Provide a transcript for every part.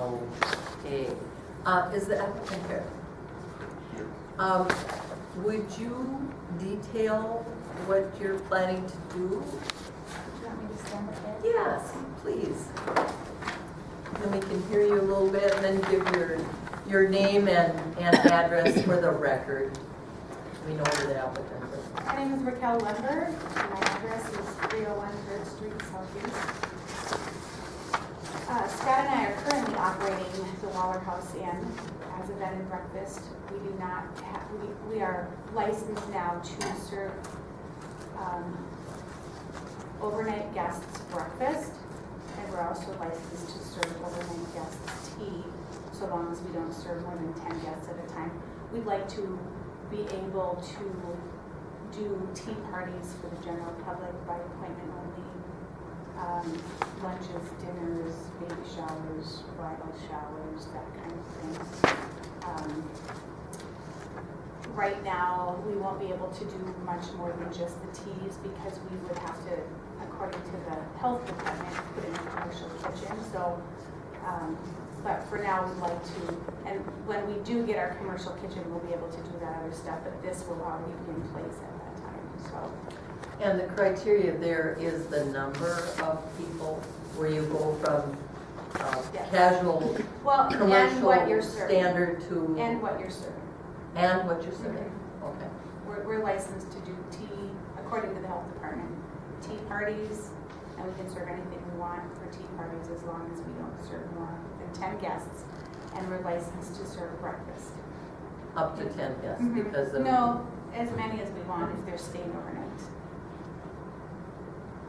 Okay. Is the applicant here? Would you detail what you're planning to do? Do you want me to stand up there? Yes, please. Then we can hear you a little bit, and then give your name and address for the record. We know who the applicant is. My name is Raquel Lundberg, and my address is 301 3rd Street, Southeast. Scott and I are currently operating the Waller House Inn as a bed and breakfast. We do not have, we are licensed now to serve overnight guests breakfast, and we're also licensed to serve overnight guests tea, so long as we don't serve more than 10 guests at a time. We'd like to be able to do tea parties for the general public by appointment only. Lunches, dinners, baby showers, bridal showers, that kind of thing. Right now, we won't be able to do much more than just the teas because we would have to, according to the health department, put in a commercial kitchen. So, but for now, we'd like to, and when we do get our commercial kitchen, we'll be able to do that other stuff, but this will already be in place at that time, so. And the criteria there is the number of people, where you go from Yes. casual, Well, and what you're commercial, serving. standard to, And what you're serving. and what you're serving. Okay. We're licensed to do tea, according to the health department, tea parties, and we can serve anything we want for tea parties as long as we don't serve more than 10 guests. And we're licensed to serve breakfast. Up to 10 guests, Mhm. because of. No, as many as we want if they're staying overnight.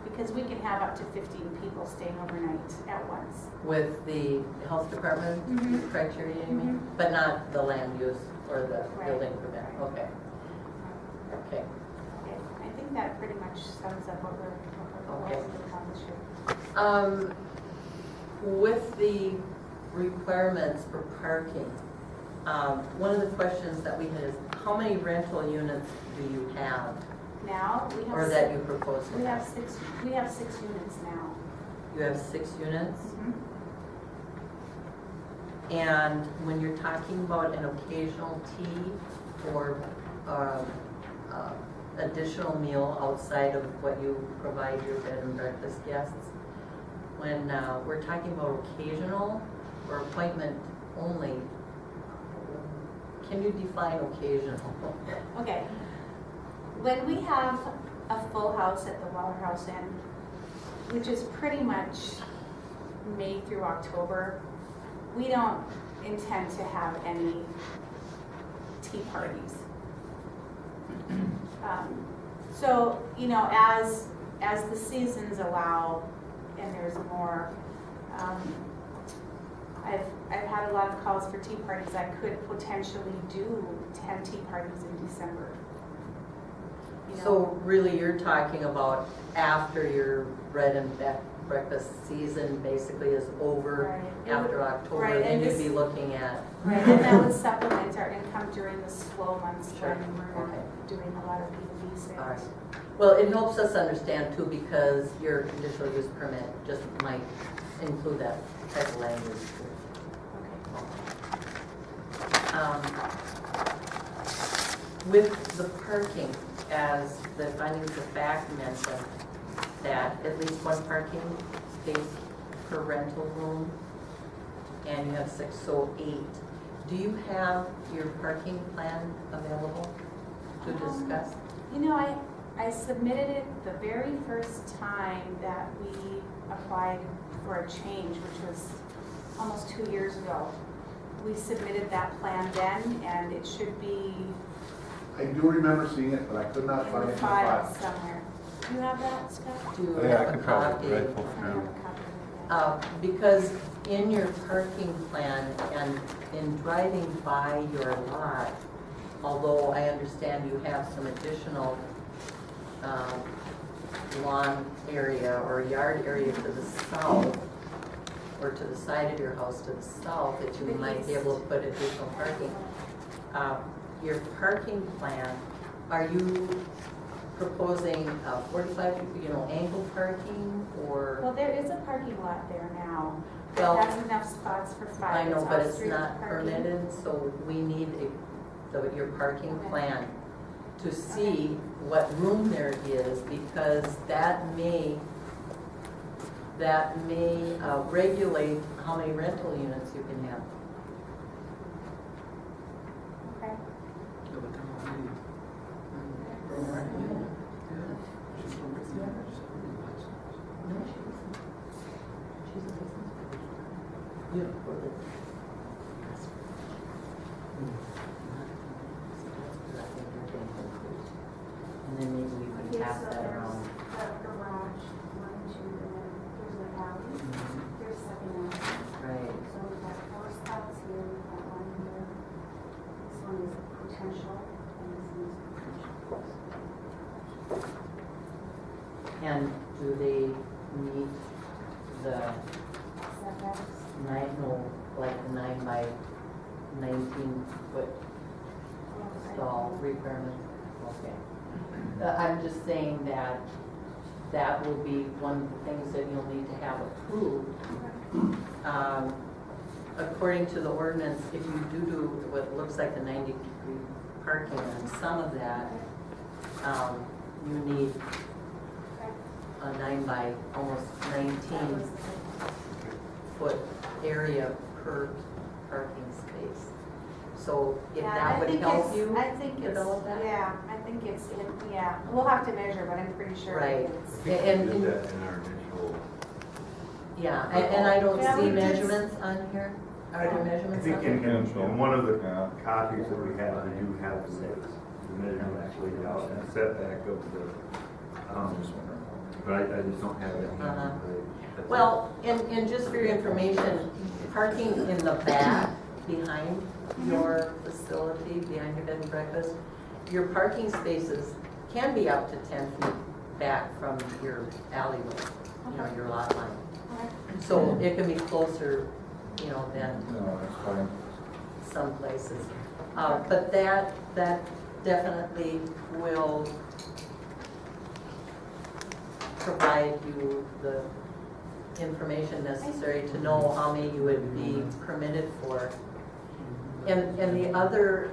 Because we can have up to 15 people staying overnight at once. With the health department Mhm. criteria, you mean? But not the land use or the Right. building permit? Okay. Okay. Okay, I think that pretty much sums up what we're Okay. proposing to accomplish here. With the requirements for parking, one of the questions that we had is, how many rental units do you have, Now, we have or that you propose to We have have? six units now. You have 6 units? Mm-hmm. And when you're talking about an occasional tea or additional meal outside of what you provide your bed and breakfast guests, when we're talking about occasional or appointment only, can you define occasional? Okay. When we have a full house at the Waller House Inn, which is pretty much May through October, we don't intend to have any tea parties. So, you know, as the seasons allow and there's more, I've had a lot of calls for tea parties. I could potentially do 10 tea parties in December. You know? So really you're talking about after your bread and breakfast season basically is over, Right. after October, Right, then and you'd this- be looking at. Right, and that would supplement our income during the slow months Sure. when we're Okay. not doing a lot of B2B sales. All right. Well, it helps us understand too, because your conditional use permit just might include that type of language too. Okay. With the parking, as the findings of fact mentioned, that at least one parking space per rental room, and you have 6, so 8. Do you have your parking plan available to discuss? You know, I submitted it the very first time that we applied for a change, which was almost 2 years ago. We submitted that plan then, and it should be I do remember seeing it, but I could not in find the it in the file file. somewhere. Do you have that, Scott? Do you Yeah, I have a can probably copy? grateful I for don't have him. a copy of it yet. Because in your parking plan and in driving by your lot, although I understand you have some additional lawn area or yard area to the south, or to the side of your house to the south, that you might be able to put additional parking. Your parking plan, are you proposing 45, angle parking, or? Well, there is a parking lot there now. Well, That's enough spots for 5. I know, but it's off-street not parking. permitted, so we need your parking plan to see what room there is, because that may regulate how many rental units you can have. Okay. Yeah, for the. And then maybe we Okay, can pass so that there's around. the garage, 1 and 2, and then here's the alley, here's second alley. Right. So we've got 4 spots here, we've got 1 here. This one is potential, and this one is potential. And do they meet the Setbacks, 9 by 19 foot stall requirement? Okay. I'm just saying that will be one of the things that you'll need to have approved. According to the ordinance, if you do what looks like the 90-degree parking on some of that, you need a 9 by almost 19 foot area per parking space. So if Yeah, that I would think help it's- you I think it's, develop that? yeah, I think it's, yeah, we'll have to measure, but I'm pretty sure Right. it's. And- We did that in our initial. Yeah, and I don't Yeah, see we did- measurements on here. Are there I measurements on think here? in one of the copies that we have, we do have the measurement actually out and setback of the, but I just don't have it. Uh-huh. Well, and just for your information, parking in the back behind your facility, behind your bed and breakfast, your parking spaces can be up to 10 feet back from your alleyway, your lot line. So it can be closer, than No, that's fine. some places. But that definitely will provide you the information necessary to know how many you would be permitted for. And the other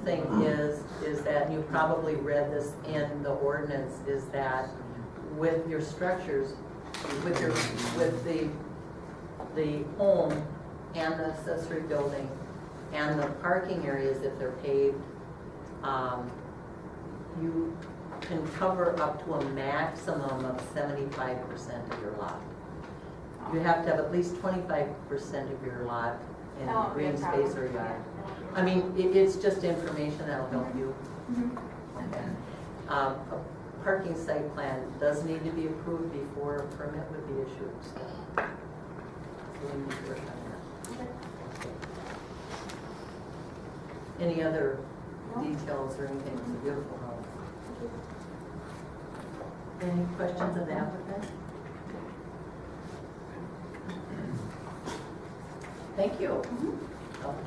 thing is that, and you probably read this in the ordinance, is that with your structures, with the home and the accessory building and the parking areas, if they're paved, you can cover up to a maximum of 75% of your lot. You have to have at least 25% of your lot in That won't be a green problem. space or yard. Yeah. I mean, it's just information that'll help you. Mhm. A parking site plan does need to be approved before a permit would be issued, so we need to work on that. Any other details or anything? It's a beautiful house. Any questions of the applicant? Thank you.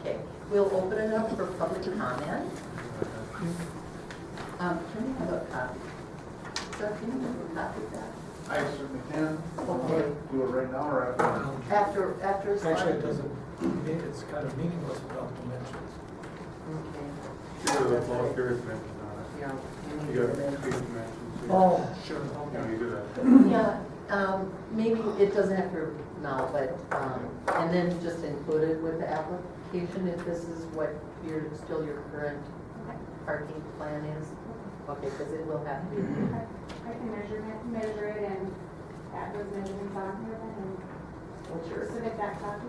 Okay, we'll open it up for public comment. Can we have a copy? Sir, can you have a copy of that? I certainly can. Okay. Do it right now or after? After it's Actually, it done? doesn't, it's kind of meaningless without dimensions. Okay. Sure, the bulk there is mentioned on it. Yeah. You got street dimensions. here. Oh, Sure. No, you do that. yeah, maybe it doesn't have to now, but, and then just include it with the application if this is what still your current parking plan is. Okay, because it will have to be. I can measure it and add those measurements on here then What's yours? and submit that copy.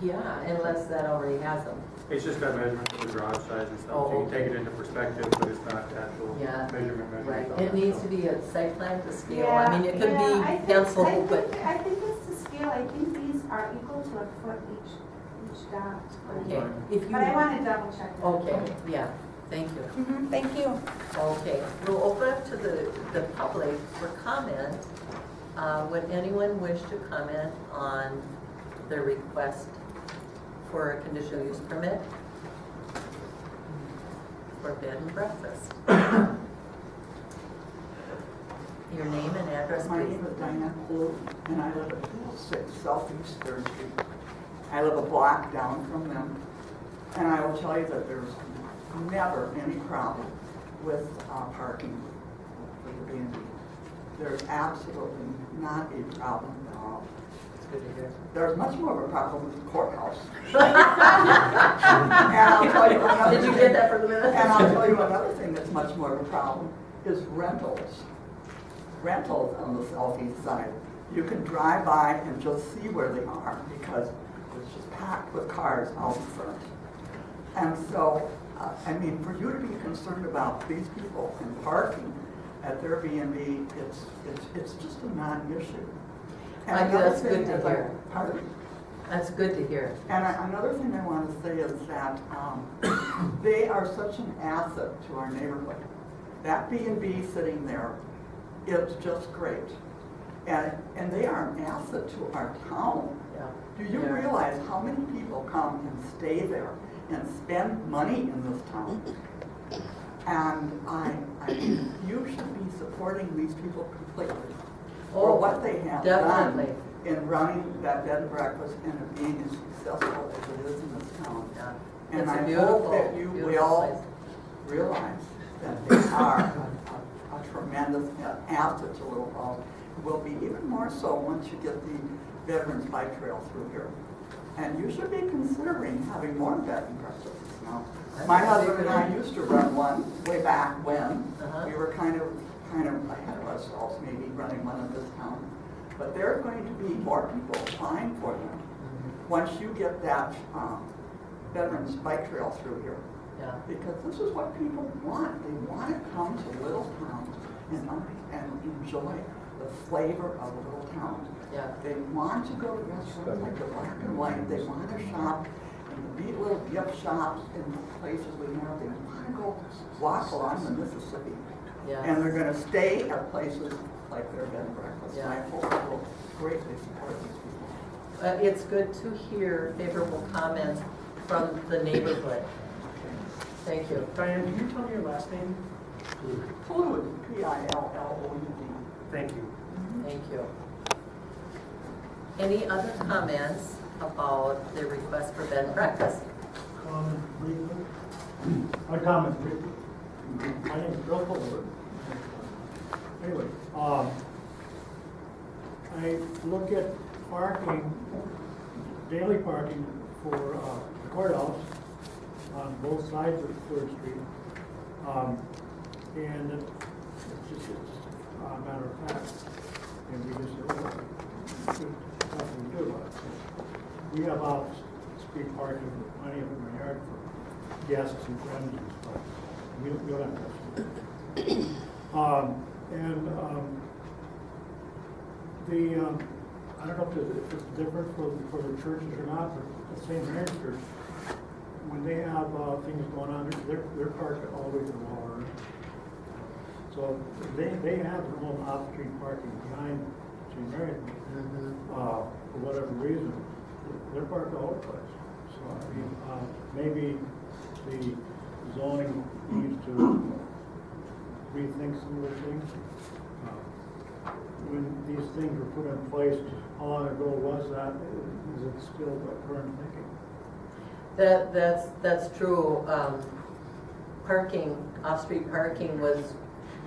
Yeah, unless that already has them. It's just got measurements of the garage size and stuff, Oh, so you can okay. take it into perspective, but it's not actual Yeah. measurement. Right, on it that, needs so. to be a site plan to scale. I mean, it could be pencil, but, I think it's the scale, I think these are equal to a foot each dot. okay, if you. But I want to double check that. Okay, yeah, thank you. Thank you. Okay, we'll open up to the public for comment. Would anyone wish to comment on the request for a conditional use permit for bed and breakfast? Your name and address, My please. name is Diane Blue, and I live at 206 Southeast 3rd Street. I live a block down from them, and I will tell you that there's never any problem with parking for the B&B. There's absolutely not a problem at all. It's good to hear. There's much more of a problem with the courthouse. And I'll tell you another Did you thing- get that for the minute? And I'll tell you another thing that's much more of a problem is rentals. Rentals on the southeast side. You can drive by and just see where they are because it's just packed with cars out in front. And so, I mean, for you to be concerned about these people and parking at their B&B, it's just a non-issue. And another That's good thing to is I- hear. Pardon? That's good to hear. And another thing I want to say is that they are such an asset to our neighborhood. That B&B sitting there, it's just great. And they are an asset to our town. Yeah. Do you Yeah. realize how many people come and stay there and spend money in this town? And you should be supporting these people completely for what they have definitely. done in running that bed and breakfast and it being as successful as it is in this town. Yeah. And It's a I beautiful, hope that you beautiful will place. realize that they are a tremendous asset to Little Falls. Will be even more so once you get the Veterans Bike Trail through here. And you should be considering having more bed and breakfasts now. My husband and I used to run one way back when. We were kind of ahead of ourselves, maybe running one in this town. But there are going to be more people applying for them once you get that Veterans Bike Trail through here. Yeah. Because this is what people want. They want to come to Little Town and enjoy the flavor of a little town. Yeah. They want to go to restaurants like the Black and White. They want to shop in the neat little gift shops in places we have. They want to go walk along the Mississippi. Yeah. And they're going to stay at places like their bed and breakfast. Yeah. I hope they will greatly support these people. It's good to hear favorable comments from the neighborhood. Thank you. Diane, can you tell me your last name? Pillwood, P-I-L-L-O-U-D. Thank you. Thank you. Any other comments about the request for bed and breakfast? Comment briefly. My comment briefly. My name is Bill Fuller. Anyway, I look at parking, daily parking for the courthouse on both sides of 3rd Street. And it's just a matter of fact. And we just there's nothing to do about it. So we have off-street parking, plenty of it in my yard for guests and friends and stuff. We don't have that. I don't know if it's different for the churches or not, but the St. Mary's Church, when they have things going on, they're parked all the way to the WALLER. So they have their own off-street parking behind St. Mary's. For whatever reason, they're parked all over the place. So I mean, maybe the zoning needs to rethink some of the things. When these things were put in place, how long ago was that? Is it still the current thinking? That's true. Parking, off-street parking was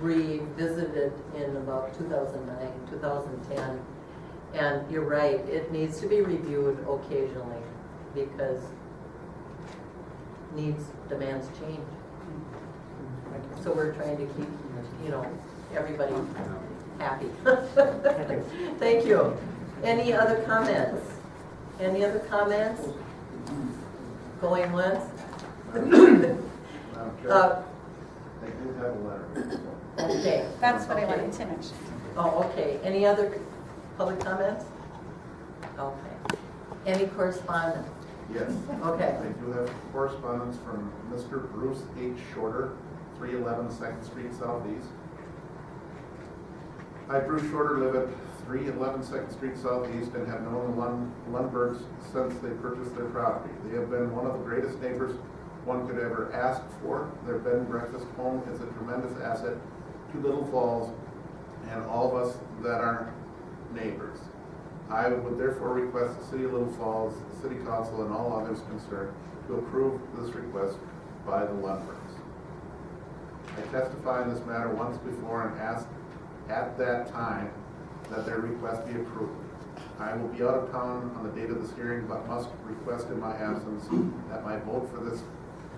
revisited in about 2009, 2010. And you're right, it needs to be reviewed occasionally because demands change. So we're trying to keep, everybody happy. Thank you. Any other comments? Any other comments? Going once? Madam Chair, they do have a letter. Okay. That's what I Okay. wanted to mention. Oh, okay. Any other public comments? Okay. Any correspondence? Yes. Okay. They do have correspondence from Mr. Bruce H. Shorter, 311 2nd Street Southeast. I, Bruce Shorter, live at 311 2nd Street Southeast and have known the Lundbergs since they purchased their property. They have been one of the greatest neighbors one could ever ask for. Their bed and breakfast home is a tremendous asset to Little Falls and all of us that are neighbors. I would therefore request the City of Little Falls, the City Council, and all others concerned to approve this request by the Lundbergs. I testified in this matter once before and asked at that time that their request be approved. I will be out of town on the date of this hearing, but must request in my absence that my vote for this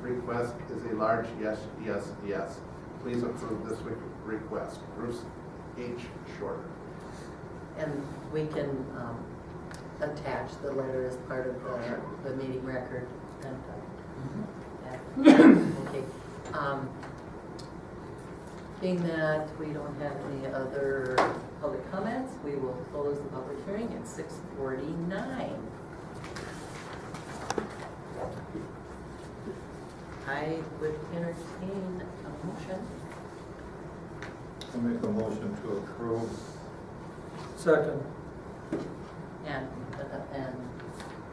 request is a large yes, yes, yes. Please approve this request. Bruce H. Shorter. And we can attach the letter as part of the meeting record. And, okay. Being that we don't have any other public comments, we will close the public hearing at 6:49. I would entertain a motion. I make a motion to approve. Second. And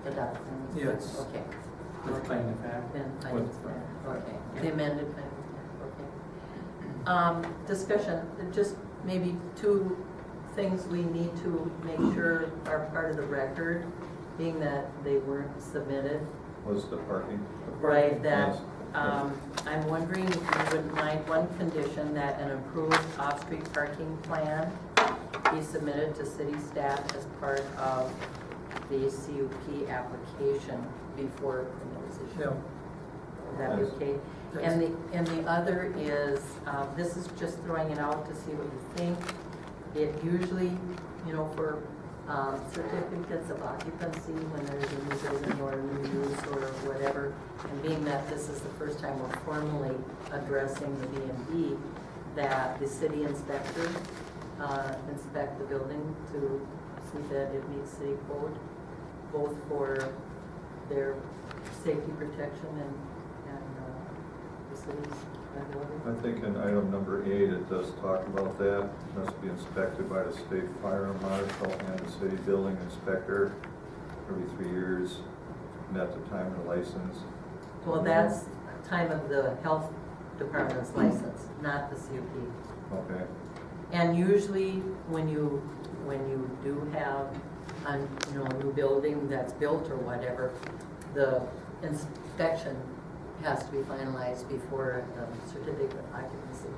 adopt. Yes. Okay. With finding of fact. Then findings of fact. Okay. The amended findings of fact. Okay. Discussion, just maybe two things we need to make sure are part of the record, being that they weren't submitted. Was the parking? Right, that, Yes. I'm wondering if you wouldn't mind one condition, that an approved off-street parking plan be submitted to city staff as part of the CUP application before a permit is issued. Yeah. Would that be Yes. okay? Yes. And the other is, this is just throwing it out to see what you think. It usually, you know, for certificates of occupancy, when there's a new building or a new use or whatever, and being that this is the first time we're formally addressing the B&B, that the city inspector inspect the building to see that it meets city code, both for their safety protection and the city's regulatory. I think in item number 8, it does talk about that. It must be inspected by the state fire marshal and the city building inspector every 3 years, and at the time of the license. Well, that's time of the health department's license, not the CUP. Okay. And usually, when you do have a new building that's built or whatever, the inspection has to be finalized before the certificate of occupancy.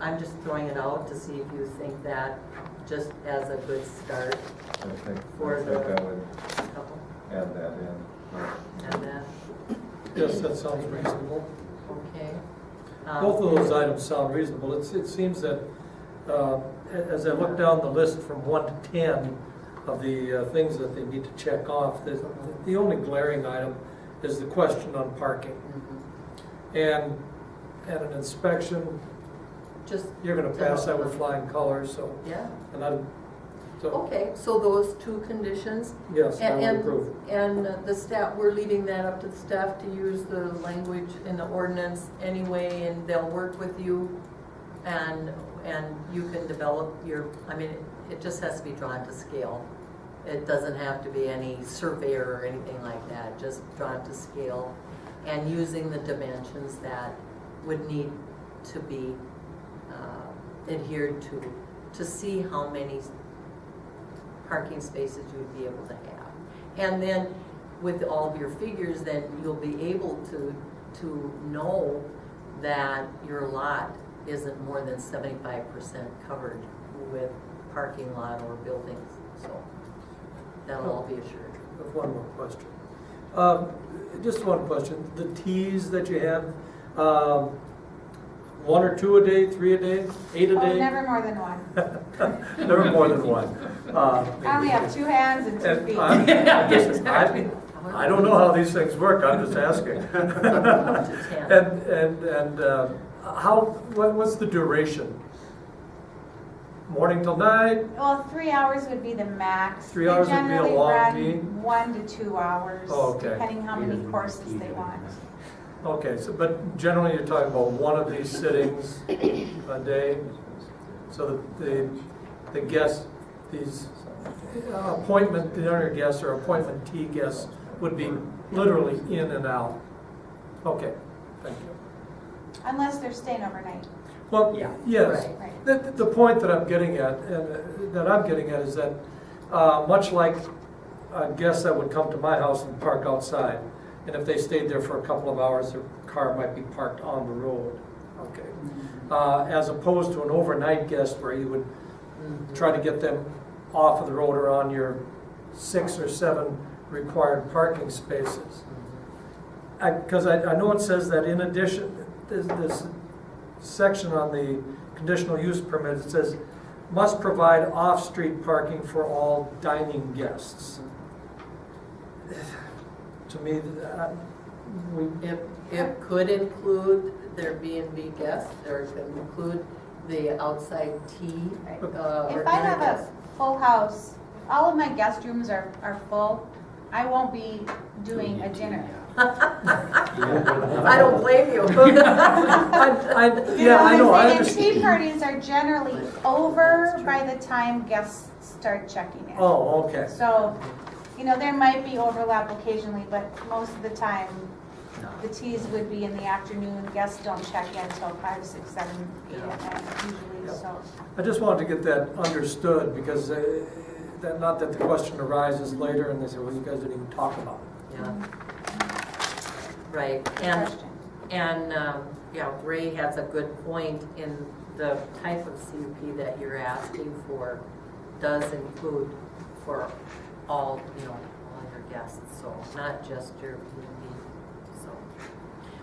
I'm just throwing it out to see if you think that just as a good start I think for I the would couple. add that in. And that, Yes, that sounds reasonable. okay. Both of those items sound reasonable. It seems that, as I look down the list from 1 to 10 of the things that they need to check off, the only glaring item is the question on parking. Mhm. And an inspection, Just. you're gonna pass that with flying colors, so, Yeah. so, Okay, so those two conditions. yes, I would And approve. and the staff, we're leaving that up to the staff to use the language in the ordinance anyway, and they'll work with you, and you can develop your, I mean, it just has to be drawn to scale. It doesn't have to be any surveyor or anything like that, just drawn to scale, and using the dimensions that would need to be adhered to see how many parking spaces you would be able to have. And then with all of your figures, then you'll be able to know that your lot isn't more than 75% covered with parking lot or buildings, so that'll all be assured. I have one more question. Just one question. The teas that you have, 1 or 2 a day, 3 a day, 8 a Oh, day? never more than one. Never more than one. I only have 2 hands and 2 And feet. I don't know how these things work, I'm just asking. What's the duration? Morning till night? Well, 3 hours would be the max. 3 hours would be a long tea? They generally run 1 to 2 hours, Oh, okay. depending how many courses they want. Okay, so, but generally you're talking about one of these sittings a day? So that the guests, these appointment dinner guests or appointment tea guests would be literally in and out? Okay, thank you. Unless they're staying overnight. Well, Yeah. yes. Right. The point that I'm getting at, is that, much like guests that would come to my house and park outside, and if they stayed there for a couple of hours, their car might be parked on the road, okay? As opposed to an overnight guest where you would try to get them off of the road or on your 6 or 7 required parking spaces. Because I know it says that in addition, there's this section on the conditional use permit, it says, must provide off-street parking for all dining guests. To me, It could include their B&B guests, or it could include the outside tea. or If I have dinner a full house, if all of my guest rooms are full, I won't be doing a dinner. I don't blame you. You know I know, what I I'm saying? And understand. tea parties are generally over by the time guests start checking in. Oh, okay. So, there might be overlap occasionally, but most of the time, the teas would be in the afternoon. Guests don't check in until 5, 6, 7, 8 at night usually, so. I just wanted to get that understood because not that the question arises later and they say, well, you guys didn't even talk about it. Yeah. Right, and Ray has a good point in the type of CUP that you're asking for does include for all your guests, so not just your B&B, so.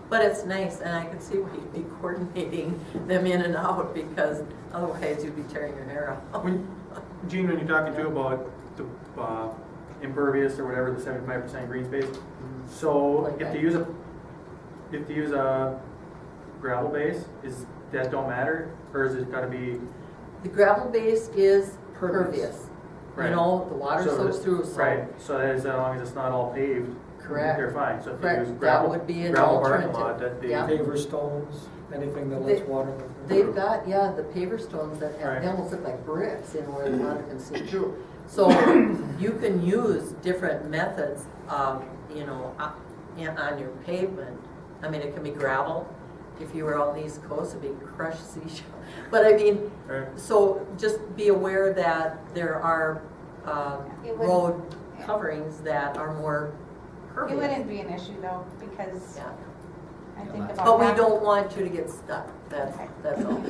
But it's nice, and I can see why you'd be coordinating them in and out, because otherwise you'd be tearing your hair out. Gene, when you're talking to about the impervious or whatever, the 75% green space, so Like if that. they use a gravel base, is that don't matter, or is it gotta be? The gravel base is pervious. Right. The water So soaks this- through, so. Right, so as long as it's not all paved, Correct. they're fine. So if they Correct. use That gravel, would be an gravel parking alternative. lot, that they. Yeah. Paver stones, anything that lets They- water. They've got, the paver stones that Right. they almost look like bricks in where the water can see through. So you can use different methods, on your pavement. I mean, it can be gravel. If you were on the East Coast, it'd be crushed seashell. But I mean, Right. so just be aware that there are It would- road coverings that are more It pervious. wouldn't be an issue though, because Yeah. I think about. But we that. don't want you to get stuck, that's Okay. all.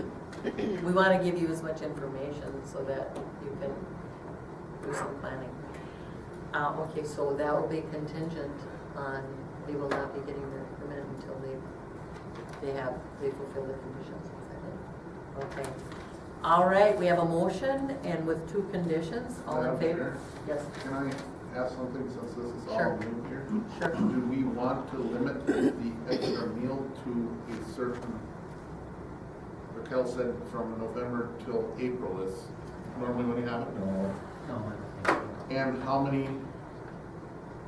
We want to give you as much information so that you can do some planning. Okay, so that will be contingent on, they will not be getting their permit until they fulfill the conditions. Is that it? Okay. All right, we have a motion and with 2 conditions, all in Madam favor? Chair, Yes, Can I ask something since this is Sure. all new here? sure. Do we want to limit the extra meal to a certain, Raquel said from November till April is normally when you have it? No, No, I don't think so. And how many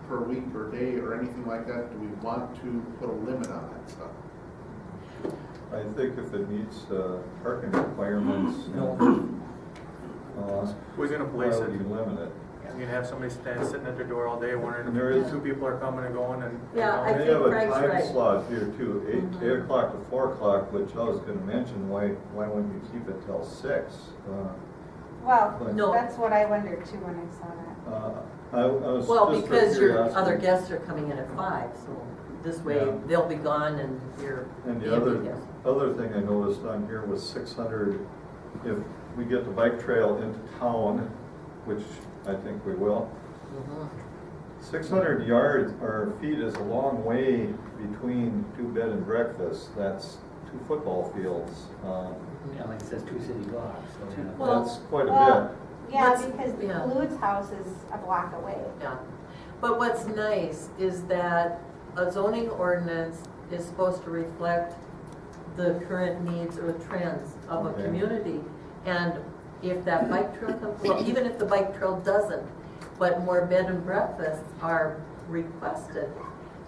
per week or day or anything like that, do we want to put a limit on that stuff? I think if it meets parking requirements, Who's gonna why police would it? you limit it? You're gonna have somebody sitting at their door all day wondering There if is- 2 people are coming and going and. Yeah, I They think have a Frank's time right. slot here too, Mhm. 8 o'clock to 4 o'clock, which I was gonna mention, why wouldn't you keep it till 6? Well, No. that's what I wondered too when I saw that. I was Well, just for because your curiosity. other guests are coming in at 5, so this way Yeah. they'll be gone and your And the B&B guests. other thing I noticed on here was 600, if we get the bike trail into town, which I think we will, Mhm. 600 yards or feet is a long way between 2 bed and breakfasts. That's 2 football fields. Yeah, like it says 2 city blocks, so. yeah. Well- That's quite a Well, bit. yeah, Let's- because the yeah. Lude's house is a block away. Yeah, but what's nice is that a zoning ordinance is supposed to reflect the current needs or trends of a Okay. community. And if that bike trail comes, well, even if the bike trail doesn't, but more bed and breakfasts are requested,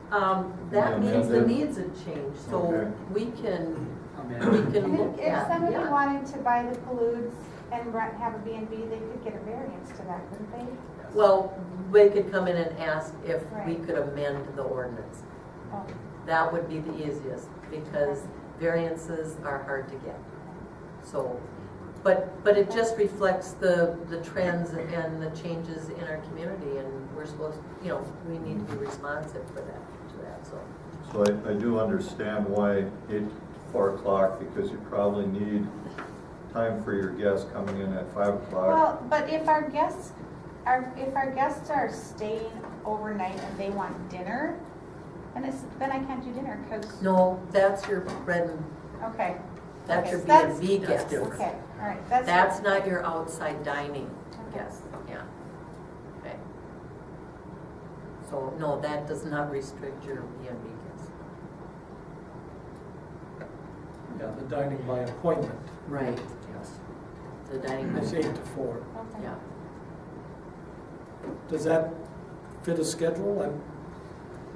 that Yeah, means the amended. needs have changed, so Okay. we can And look if at, somebody yeah. wanted to buy the Paludes and have a B&B, they could get a variance to that, couldn't they? Well, they could come in and ask if we Right. could amend the ordinance. Oh, That would be the easiest, because variances are hard to get. So, but it just reflects the trends and the changes in our community, and we're supposed, we need to be responsive to that, so. So I do understand why 8 to 4 o'clock, because you probably need time for your guests coming in at 5 o'clock. Well, but if our guests are staying overnight and they want dinner, then I can't do dinner, because, No, that's your bread and, okay. that's Okay, your so B and B that's guest. different. Okay, all right, That's not your outside dining Okay. guest, yeah. Okay. So, no, that does not restrict your B and B guests. Yeah, the dining by appointment Right, yes. The dining is room, 8 to 4. Okay. yeah. Does that fit a schedule? And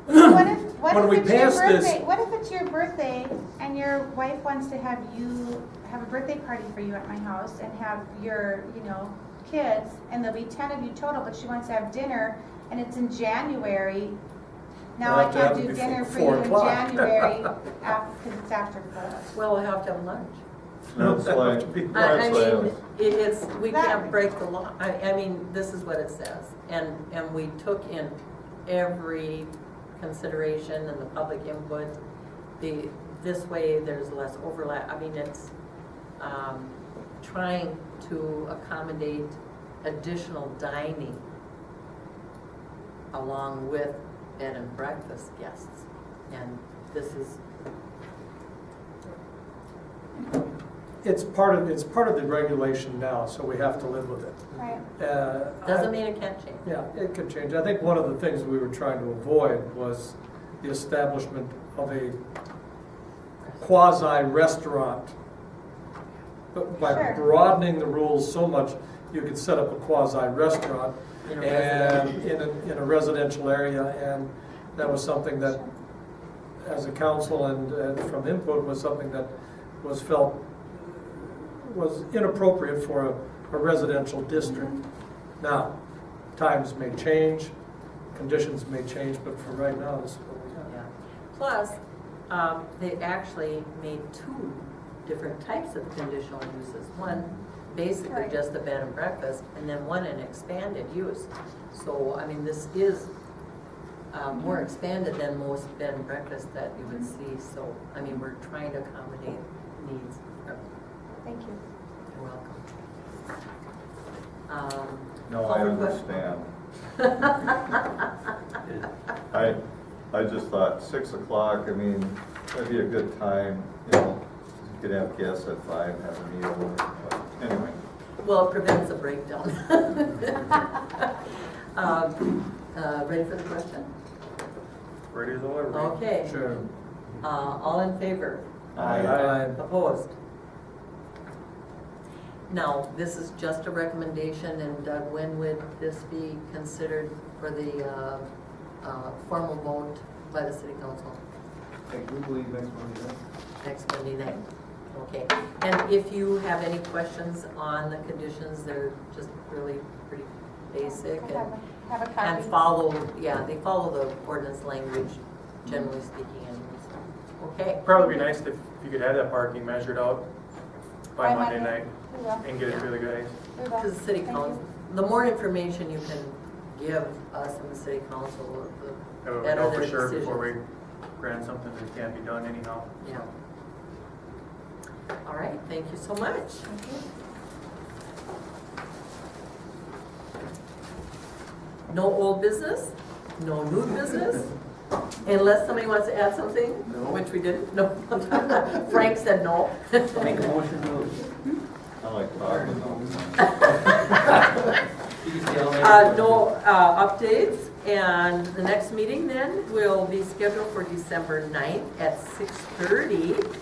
What if When we it's your pass this- birthday? What if it's your birthday and your wife wants to have a birthday party for you at my house and have your, kids, and there'll be 10 of you total, but she wants to have dinner and it's in January. Now We'll I have to can't have do it dinner before for you 4 in o'clock. January because it's after 4. Well, we'll have to have lunch. That's why, Have to be- I that's why mean, we can't Exactly. break the law. I mean, this is what it says. And we took in every consideration and the public input. This way, there's less overlap. I mean, it's trying to accommodate additional dining along with bed and breakfast guests. And this is, It's part of the regulation now, so we have to live with it. Right. doesn't mean it can't change. Yeah, it could change. I think one of the things we were trying to avoid was the establishment of a quasi-restaurant. But by Sure. broadening the rules so much, you could set up a quasi-restaurant In a and residential. in a residential area, and that was something that, as a council and from input, was something that was felt was inappropriate for a residential district. Now, times may change, conditions may change, but for right now, this is what we have. Yeah. Plus, they actually made 2 different types of conditional uses. One, basically Right. just the bed and breakfast, and then one an expanded use. So, I mean, this is more expanded than most bed and breakfast that you would see. So, I mean, we're trying to accommodate needs. Thank you. You're welcome. no, Call I for question. understand. I just thought 6 o'clock, I mean, that'd be a good time, you could have guests at 5, have a meal, but anyway. Well, it prevents a breakdown. Ready for the question? Ready as I'll ever be. Okay. Sure. All in favor? Aye. Opposed? Now, this is just a recommendation, and Doug, when would this be considered for the formal vote by the city council? I do believe next Monday. Next Monday night? Okay. And if you have any questions on the conditions, they're just really pretty basic Have a and copy. they follow the ordinance language, generally speaking anyways. Okay. Probably be nice if you could have that parking measured out by Monday night We will. and get it to the guys. We will. Because the city Thank council, the more information you can give us and the city council, the That way we better know their for sure decisions. before we grant something that can't be done anyhow. Yeah. All right, thank you so much. No old business, no new business, unless somebody wants to add something, which we didn't, no. Frank said no. Make a motion to. I like talking all the time. No updates, and the next meeting then will be scheduled for December 9th at 6:30.